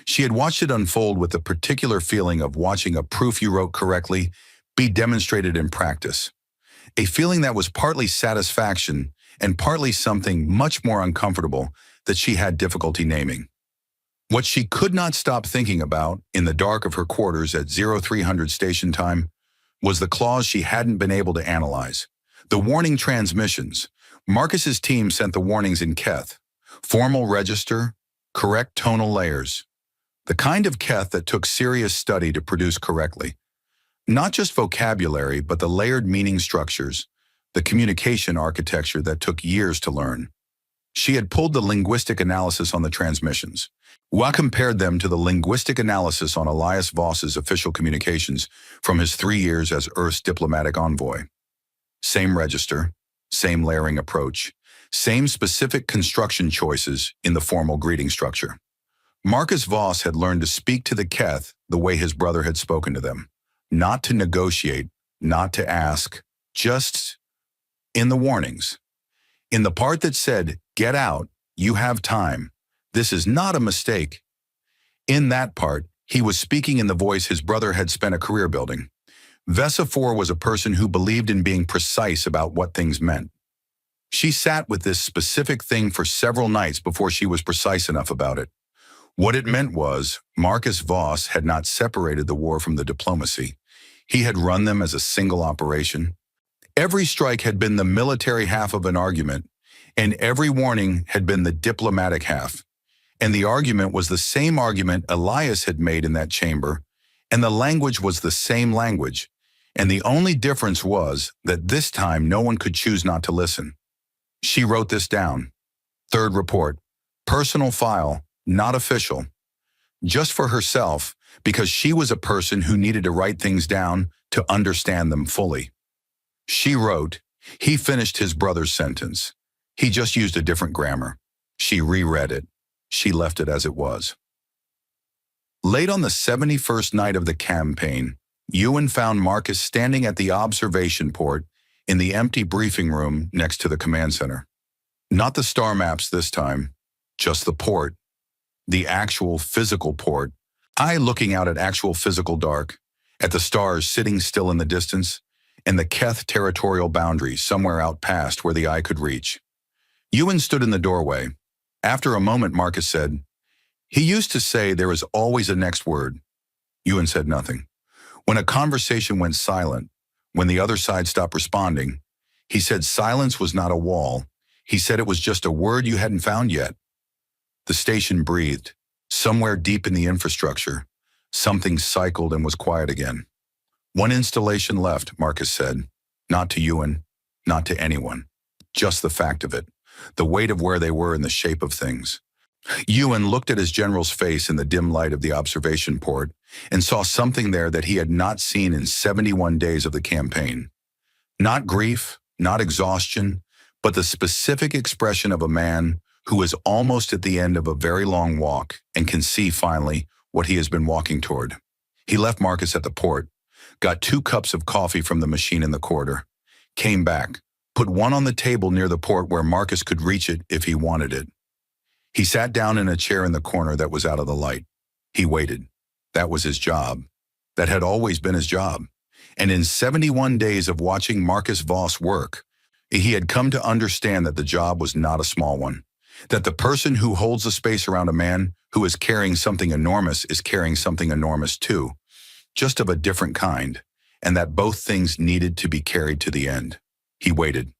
She had watched it unfold with the particular feeling of watching a proof you wrote correctly be demonstrated in practice. A feeling that was partly satisfaction and partly something much more uncomfortable that she had difficulty naming. What she could not stop thinking about in the dark of her quarters at 0300 station time was the clause she hadn't been able to analyze. The warning transmissions. Marcus's team sent the warnings in Keth. Formal register, correct tonal layers. The kind of Keth that took serious study to produce correctly. Not just vocabulary, but the layered meaning structures, the communication architecture that took years to learn. She had pulled the linguistic analysis on the transmissions. Wa compared them to the linguistic analysis on Elias Voss's official communications from his 3 years as Earth's diplomatic envoy. Same register, same layering approach, same specific construction choices in the formal greeting structure. Marcus Voss had learned to speak to the Keth the way his brother had spoken to them. Not to negotiate, not to ask, just in the warnings. In the part that said, get out, you have time. This is not a mistake. In that part, he was speaking in the voice his brother had spent a career building. Vesifor was a person who believed in being precise about what things meant. She sat with this specific thing for several nights before she was precise enough about it. What it meant was, Marcus Voss had not separated the war from the diplomacy. He had run them as a single operation. Every strike had been the military half of an argument, and every warning had been the diplomatic half. And the argument was the same argument Elias had made in that chamber, And the language was the same language, and the only difference was that this time no one could choose not to listen. She wrote this down. Third report, personal file, not official. Just for herself, because she was a person who needed to write things down to understand them fully. She wrote, he finished his brother's sentence. He just used a different grammar. She reread it. She left it as it was. Late on the 71st night of the campaign, Ewan found Marcus standing at the observation port in the empty briefing room next to the command center. Not the star maps this time, just the port, the actual physical port. Eye looking out at actual physical dark, at the stars sitting still in the distance, and the Keth territorial boundary somewhere out past where the eye could reach. Ewan stood in the doorway. After a moment, Marcus said, he used to say there is always a next word. Ewan said nothing. When a conversation went silent, when the other side stopped responding, he said silence was not a wall. He said it was just a word you hadn't found yet. The station breathed. Somewhere deep in the infrastructure, something cycled and was quiet again. One installation left, Marcus said. Not to Ewan, not to anyone. Just the fact of it, the weight of where they were in the shape of things. Ewan looked at his general's face in the dim light of the observation port and saw something there that he had not seen in 71 days of the campaign. Not grief, not exhaustion, but the specific expression of a man who is almost at the end of a very long walk and can see finally what he has been walking toward. He left Marcus at the port, got 2 cups of coffee from the machine in the corridor, came back, put one on the table near the port where Marcus could reach it if he wanted it. He sat down in a chair in the corner that was out of the light. He waited. That was his job. That had always been his job. And in 71 days of watching Marcus Voss work, he had come to understand that the job was not a small one. That the person who holds the space around a man who is carrying something enormous is carrying something enormous too, just of a different kind, and that both things needed to be carried to the end. He waited.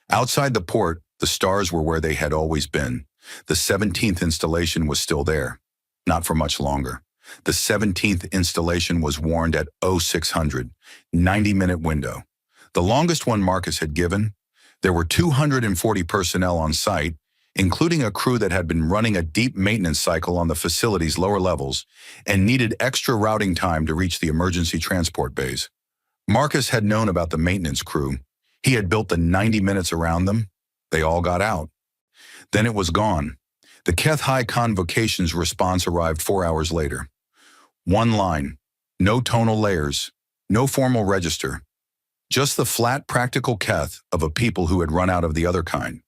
Outside the port, the stars were where they had always been. The 17th installation was still there, not for much longer. The 17th installation was warned at 0600, 90-minute window. The longest one Marcus had given. There were 240 personnel on site, including a crew that had been running a deep maintenance cycle on the facility's lower levels and needed extra routing time to reach the emergency transport bays. Marcus had known about the maintenance crew. He had built the 90 minutes around them. They all got out. Then it was gone. The Keth High Convocation's response arrived 4 hours later. One line, no tonal layers, no formal register, just the flat practical Keth of a people who had run out of the other kind.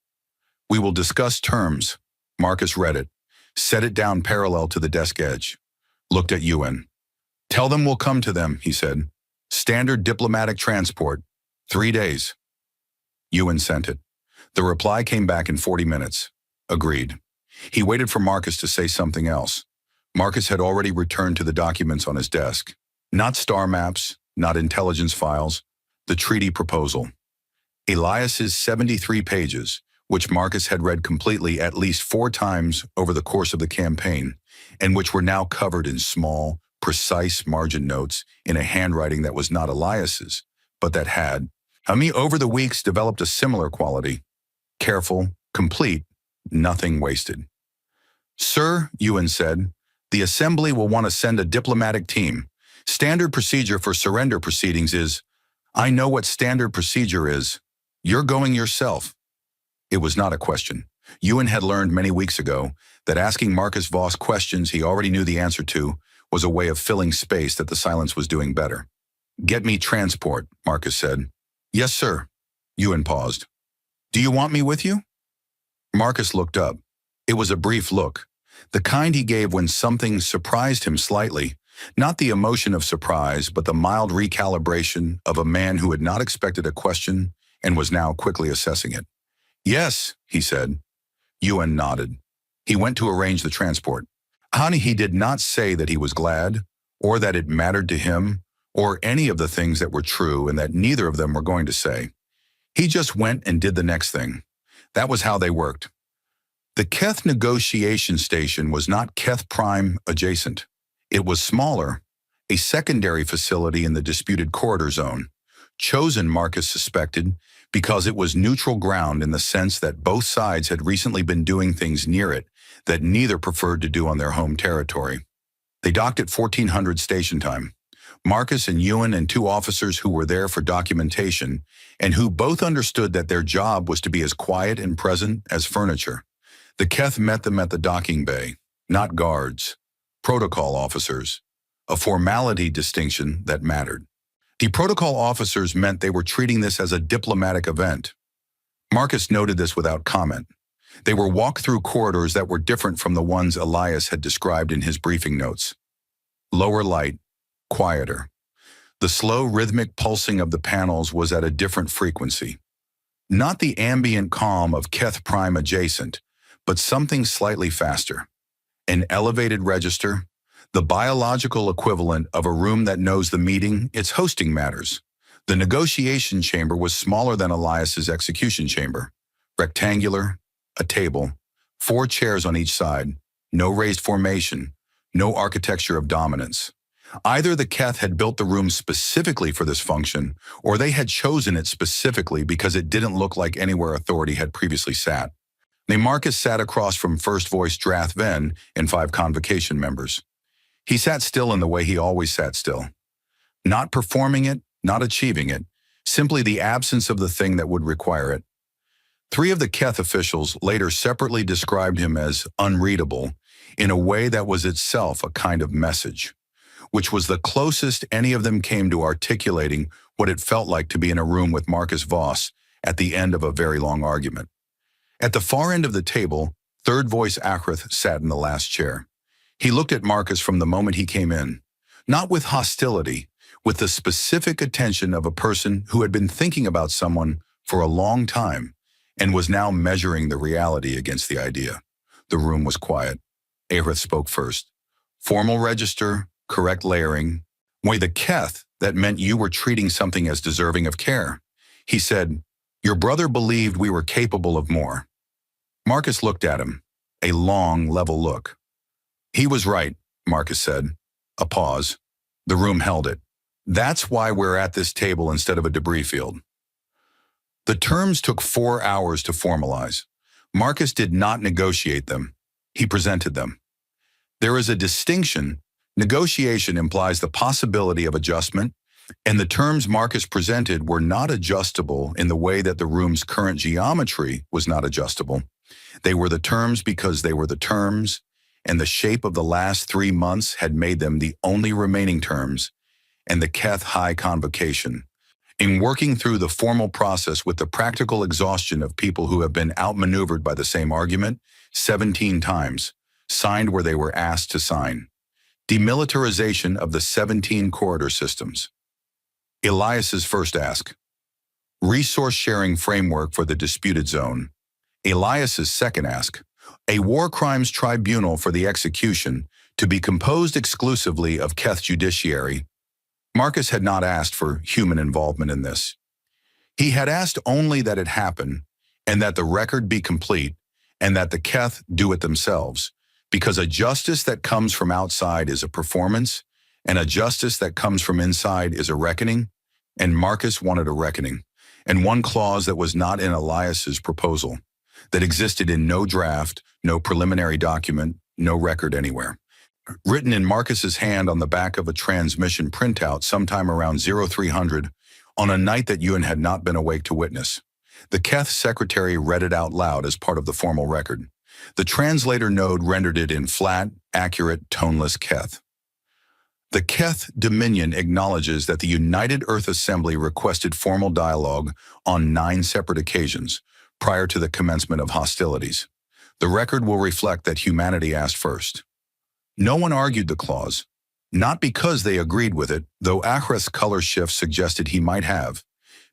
We will discuss terms. Marcus read it, set it down parallel to the desk edge, looked at Ewan. Tell them we'll come to them, he said. Standard diplomatic transport, 3 days. Ewan sent it. The reply came back in 40 minutes. Agreed. He waited for Marcus to say something else. Marcus had already returned to the documents on his desk. Not star maps, not intelligence files, the treaty proposal. Elias's 73 pages, which Marcus had read completely at least 4 times over the course of the campaign, and which were now covered in small, precise margin notes in a handwriting that was not Elias's, but that had, over the weeks, developed a similar quality. Careful, complete, nothing wasted. Sir, Ewan said, the Assembly will want to send a diplomatic team. Standard procedure for surrender proceedings is, I know what standard procedure is. You're going yourself. It was not a question. Ewan had learned many weeks ago that asking Marcus Voss questions he already knew the answer to was a way of filling space that the silence was doing better. Get me transport, Marcus said. Yes, sir. Ewan paused. Do you want me with you? Marcus looked up. It was a brief look, the kind he gave when something surprised him slightly, not the emotion of surprise, but the mild recalibration of a man who had not expected a question and was now quickly assessing it. Yes, he said. Ewan nodded. He went to arrange the transport. Honey, he did not say that he was glad, or that it mattered to him, or any of the things that were true and that neither of them were going to say. He just went and did the next thing. That was how they worked. The Keth negotiation station was not Keth Prime adjacent. It was smaller, a secondary facility in the disputed corridor zone, chosen, Marcus suspected, because it was neutral ground in the sense that both sides had recently been doing things near it that neither preferred to do on their home territory. They docked at 1400 station time. Marcus and Ewan and two officers who were there for documentation and who both understood that their job was to be as quiet and present as furniture. The Keth met them at the docking bay, not guards, protocol officers, a formality distinction that mattered. The protocol officers meant they were treating this as a diplomatic event. Marcus noted this without comment. They were walk-through corridors that were different from the ones Elias had described in his briefing notes. Lower light, quieter. The slow rhythmic pulsing of the panels was at a different frequency. Not the ambient calm of Keth Prime adjacent, but something slightly faster. An elevated register, the biological equivalent of a room that knows the meeting it's hosting matters. The negotiation chamber was smaller than Elias's execution chamber. Rectangular, a table, 4 chairs on each side, no raised formation, no architecture of dominance. Either the Keth had built the room specifically for this function, or they had chosen it specifically because it didn't look like anywhere authority had previously sat. Marcus sat across from First Voice Drath Ven and 5 convocation members. He sat still in the way he always sat still. Not performing it, not achieving it, simply the absence of the thing that would require it. 3 of the Keth officials later separately described him as unreadable in a way that was itself a kind of message, which was the closest any of them came to articulating what it felt like to be in a room with Marcus Voss at the end of a very long argument. At the far end of the table, Third Voice Akrath sat in the last chair. He looked at Marcus from the moment he came in, not with hostility, with the specific attention of a person who had been thinking about someone for a long time and was now measuring the reality against the idea. The room was quiet. Akrath spoke first. Formal register, correct layering. Why, the Keth, that meant you were treating something as deserving of care. He said, your brother believed we were capable of more. Marcus looked at him, a long, level look. He was right, Marcus said. A pause. The room held it. That's why we're at this table instead of a debris field. The terms took 4 hours to formalize. Marcus did not negotiate them. He presented them. There is a distinction. Negotiation implies the possibility of adjustment, and the terms Marcus presented were not adjustable in the way that the room's current geometry was not adjustable. They were the terms because they were the terms, and the shape of the last 3 months had made them the only remaining terms, and the Keth High Convocation. In working through the formal process with the practical exhaustion of people who have been outmaneuvered by the same argument 17 times, signed where they were asked to sign. Demilitarization of the 17 corridor systems. Elias's first ask. Resource sharing framework for the disputed zone. Elias's second ask. A war crimes tribunal for the execution to be composed exclusively of Keth judiciary. Marcus had not asked for human involvement in this. He had asked only that it happen and that the record be complete and that the Keth do it themselves, because a justice that comes from outside is a performance and a justice that comes from inside is a reckoning, and Marcus wanted a reckoning, and one clause that was not in Elias's proposal, that existed in no draft, no preliminary document, no record anywhere. Written in Marcus's hand on the back of a transmission printout sometime around 0300 on a night that Ewan had not been awake to witness. The Keth secretary read it out loud as part of the formal record. The translator node rendered it in flat, accurate, toneless Keth. The Keth Dominion acknowledges that the United Earth Assembly requested formal dialogue on 9 separate occasions prior to the commencement of hostilities. The record will reflect that humanity asked first. No one argued the clause, not because they agreed with it, though Akrath's color shift suggested he might have,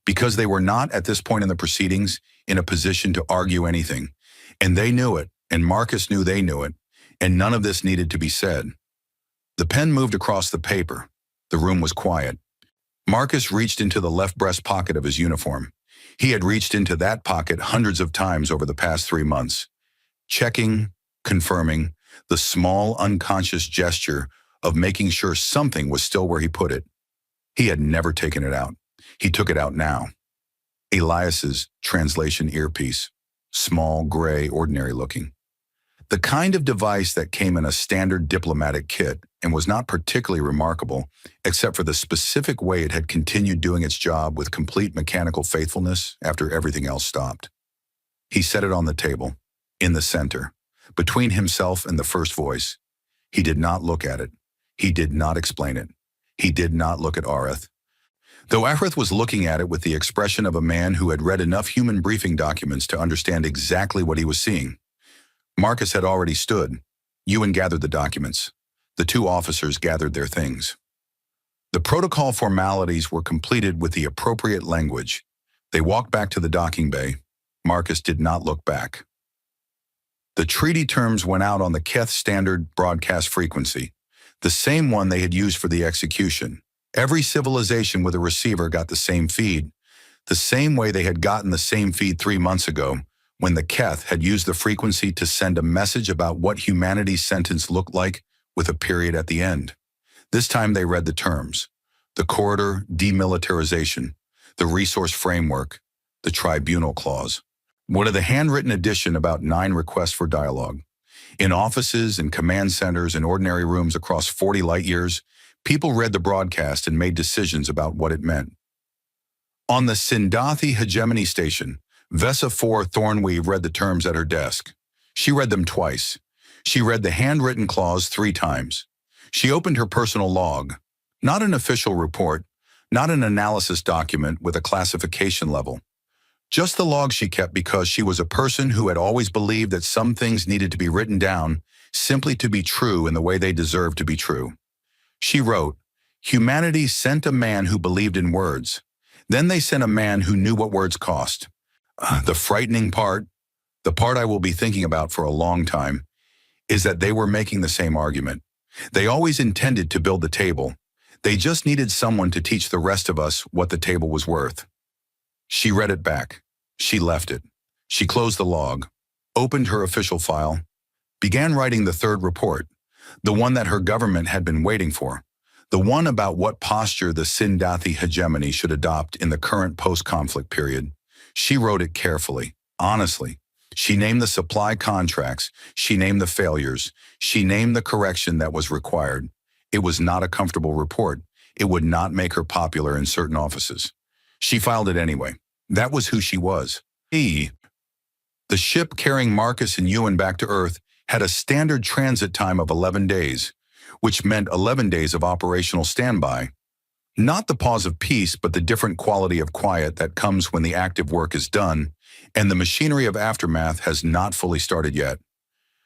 because they were not at this point in the proceedings in a position to argue anything, and they knew it, and Marcus knew they knew it, and none of this needed to be said. The pen moved across the paper. The room was quiet. Marcus reached into the left breast pocket of his uniform. He had reached into that pocket hundreds of times over the past 3 months, checking, confirming, the small unconscious gesture of making sure something was still where he put it. He had never taken it out. He took it out now. Elias's translation earpiece. Small, gray, ordinary looking. The kind of device that came in a standard diplomatic kit and was not particularly remarkable, except for the specific way it had continued doing its job with complete mechanical faithfulness after everything else stopped. He set it on the table, in the center, between himself and the first voice. He did not look at it. He did not explain it. He did not look at Arith. Though Arith was looking at it with the expression of a man who had read enough human briefing documents to understand exactly what he was seeing. Marcus had already stood. Ewan gathered the documents. The two officers gathered their things. The protocol formalities were completed with the appropriate language. They walked back to the docking bay. Marcus did not look back. The treaty terms went out on the Keth standard broadcast frequency, the same one they had used for the execution. Every civilization with a receiver got the same feed, the same way they had gotten the same feed 3 months ago, when the Keth had used the frequency to send a message about what humanity's sentence looked like with a period at the end. This time they read the terms: the corridor demilitarization, the resource framework, the tribunal clause. What of the handwritten edition about 9 requests for dialogue. In offices and command centers and ordinary rooms across 40 light years, people read the broadcast and made decisions about what it meant. On the Sindathi hegemony station, Vesa 4 Thornweave read the terms at her desk. She read them twice. She read the handwritten clause 3 times. She opened her personal log. Not an official report, not an analysis document with a classification level. Just the log she kept because she was a person who had always believed that some things needed to be written down simply to be true in the way they deserved to be true. She wrote, "Humanity sent a man who believed in words. Then they sent a man who knew what words cost. The frightening part, the part I will be thinking about for a long time, is that they were making the same argument. They always intended to build the table. They just needed someone to teach the rest of us what the table was worth." She read it back. She left it. She closed the log, opened her official file, began writing the 3rd report, the one that her government had been waiting for, the one about what posture the Sindathi hegemony should adopt in the current post-conflict period. She wrote it carefully, honestly. She named the supply contracts. She named the failures. She named the correction that was required. It was not a comfortable report. It would not make her popular in certain offices. She filed it anyway. That was who she was. The ship carrying Marcus and Ewan back to Earth had a standard transit time of 11 days, which meant 11 days of operational standby. Not the pause of peace, but the different quality of quiet that comes when the active work is done, and the machinery of aftermath has not fully started yet.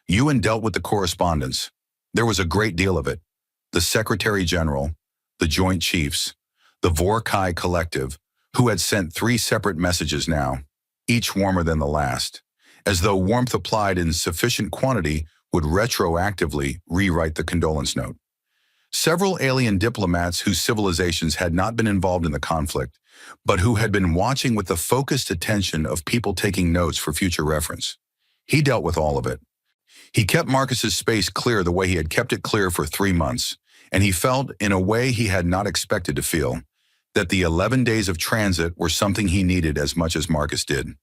Ewan dealt with the correspondence. There was a great deal of it. The Secretary General, the Joint Chiefs, the Vorkai Collective, who had sent 3 separate messages now, each warmer than the last, as though warmth applied in sufficient quantity would retroactively rewrite the condolence note. Several alien diplomats whose civilizations had not been involved in the conflict, but who had been watching with the focused attention of people taking notes for future reference. He dealt with all of it. He kept Marcus's space clear the way he had kept it clear for 3 months, and he felt, in a way he had not expected to feel, that the 11 days of transit were something he needed as much as Marcus did.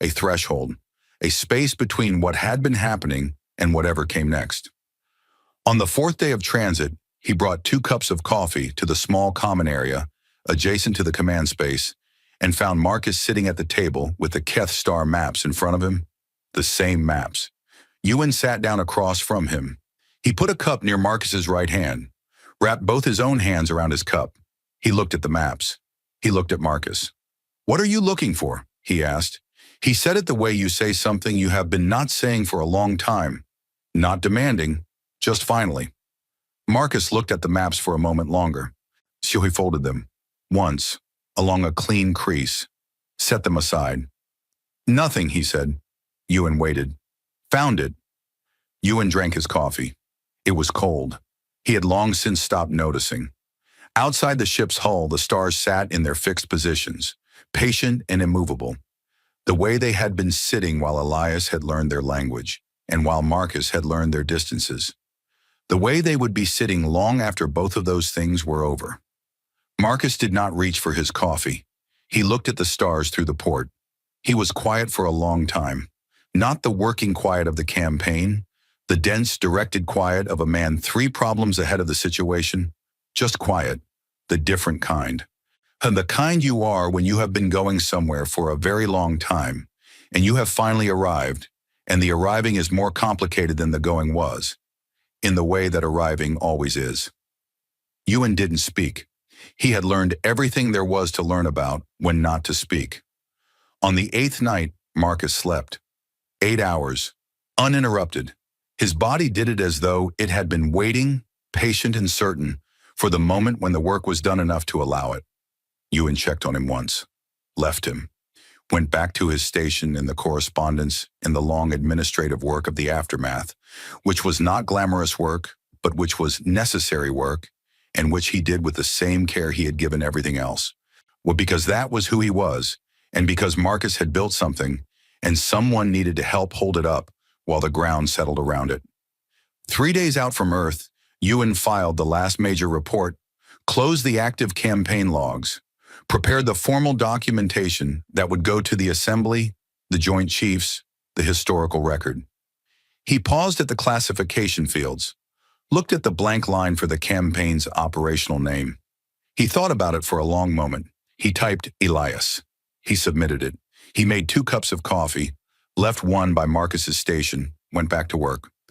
A threshold, a space between what had been happening and whatever came next. On the 4th day of transit, he brought 2 cups of coffee to the small common area adjacent to the command space and found Marcus sitting at the table with the Keth star maps in front of him, the same maps. Ewan sat down across from him. He put a cup near Marcus's right hand, wrapped both his own hands around his cup. He looked at the maps. He looked at Marcus. "What are you looking for?" he asked. He said it the way you say something you have been not saying for a long time. Not demanding, just finally. Marcus looked at the maps for a moment longer. So he folded them, once, along a clean crease, set them aside. "Nothing," he said. Ewan waited. "Found it." Ewan drank his coffee. It was cold. He had long since stopped noticing. Outside the ship's hull, the stars sat in their fixed positions, patient and immovable, the way they had been sitting while Elias had learned their language, and while Marcus had learned their distances. The way they would be sitting long after both of those things were over. Marcus did not reach for his coffee. He looked at the stars through the port. He was quiet for a long time. Not the working quiet of the campaign, the dense, directed quiet of a man 3 problems ahead of the situation. Just quiet, the different kind. And the kind you are when you have been going somewhere for a very long time, and you have finally arrived, and the arriving is more complicated than the going was, in the way that arriving always is. Ewan didn't speak. He had learned everything there was to learn about when not to speak. On the 8th night, Marcus slept. 8 hours, uninterrupted. His body did it as though it had been waiting, patient and certain, for the moment when the work was done enough to allow it. Ewan checked on him once, left him, went back to his station in the correspondence, in the long administrative work of the aftermath, which was not glamorous work, but which was necessary work, and which he did with the same care he had given everything else. Well, because that was who he was, and because Marcus had built something, and someone needed to help hold it up while the ground settled around it. 3 days out from Earth, Ewan filed the last major report, closed the active campaign logs, prepared the formal documentation that would go to the Assembly, the Joint Chiefs, the historical record. He paused at the classification fields, looked at the blank line for the campaign's operational name. He thought about it for a long moment. He typed Elias. He submitted it. He made 2 cups of coffee, left one by Marcus's station, went back to work.